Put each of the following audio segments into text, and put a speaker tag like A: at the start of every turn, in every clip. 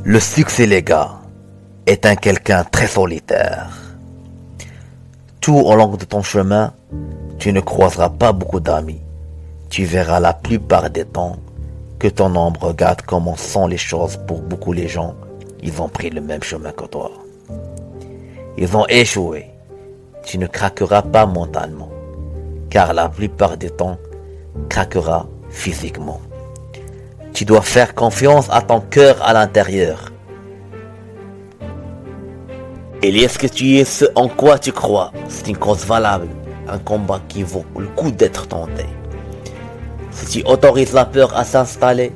A: Le succès, les gars, est un quelqu'un très solitaire. Tout au long de ton chemin, tu ne croiseras pas beaucoup d'amis. Tu verras la plupart des temps que ton ombre regarde comment sont les choses pour beaucoup les gens. Ils ont pris le même chemin que toi. Ils ont échoué. Tu ne craqueras pas mentalement, car la plupart des temps, craqueras physiquement. Tu dois faire confiance à ton cœur à l'intérieur. Et est-ce que tu es ce en quoi tu crois? C'est une cause valable, un combat qui vaut le coup d'être tenté. Si tu autorises la peur à s'installer,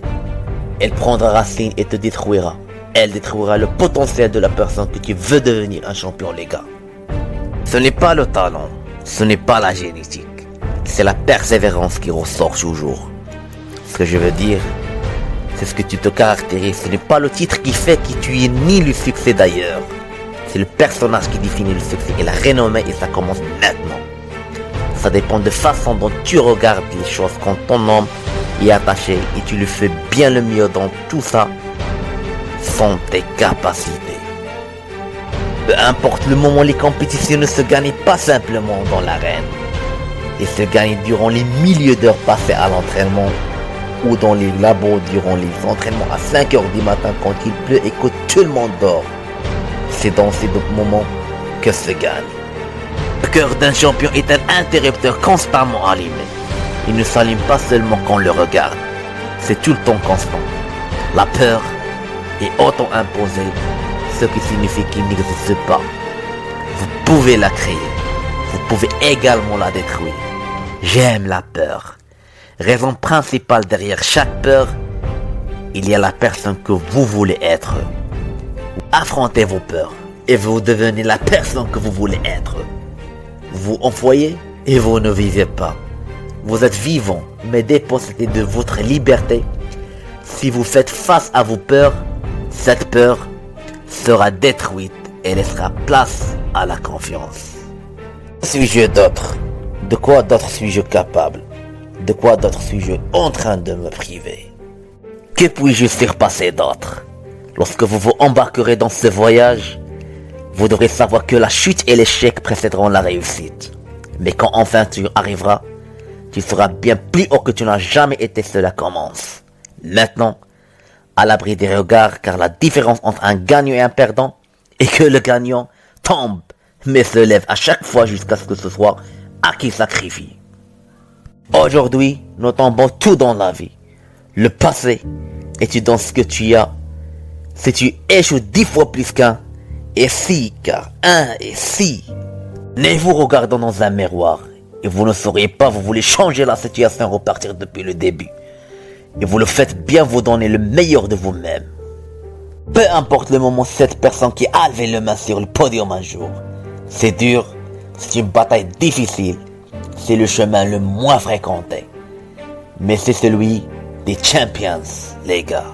A: elle prendra racine et te détruira. Elle détruira le potentiel de la personne que tu veux devenir un champion, les gars. Ce n'est pas le talent, ce n'est pas la génétique, c'est la persévérance qui ressort toujours. Ce que je veux dire, c'est ce que tu te caractérises. Ce n'est pas le titre qui fait qui tu es ni le succès d'ailleurs. C'est le personnage qui définit le succès et la renommée, et ça commence maintenant. Ça dépend de la façon dont tu regardes les choses quand ton homme est attaché et tu le fais bien le mieux dans tout ça sont tes capacités. Peu importe le moment, les compétitions ne se gagnent pas simplement dans l'arène. Elles se gagnent durant les milliers d'heures passées à l'entraînement ou dans les labos durant les entraînements à 5h du matin quand il pleut et que tout le monde dort. C'est dans ces moments que se gagne. Le cœur d'un champion est un interrupteur constamment allumé. Il ne s'allume pas seulement quand on le regarde, c'est tout le temps constant. La peur est auto-imposée, ce qui signifie qu'il n'existe pas. Vous pouvez la créer, vous pouvez également la détruire. J'aime la peur. Raison principale derrière chaque peur, il y a la personne que vous voulez être. Affrontez vos peurs et vous devenez la personne que vous voulez être. Vous envoyez et vous ne vivez pas. Vous êtes vivant, mais dépossédé de votre liberté. Si vous faites face à vos peurs, cette peur sera détruite et laissera place à la confiance. Suis-je d'autre? De quoi d'autre suis-je capable? De quoi d'autre suis-je en train de me priver? Que puis-je surpasser d'autre? Lorsque vous vous embarquerez dans ce voyage, vous devrez savoir que la chute et l'échec précéderont la réussite. Mais quand enfin tu arriveras, tu seras bien plus haut que tu n'as jamais été, cela commence. Maintenant, à l'abri des regards, car la différence entre un gagnant et un perdant est que le gagnant tombe, mais se lève à chaque fois jusqu'à ce que ce soit à qui sacrifie. Aujourd'hui, nous tombons tout dans la vie. Le passé est-tu dans ce que tu as? Si tu échoues 10 fois plus qu'un, et si, car 1 et si, ne vous regardant dans un miroir, et vous ne sauriez pas, vous voulez changer la situation, repartir depuis le début. Et vous le faites bien, vous donnez le meilleur de vous-même. Peu importe le moment, cette personne qui a levé le main sur le podium un jour. C'est dur, c'est une bataille difficile, c'est le chemin le moins fréquenté. Mais c'est celui des champions, les gars.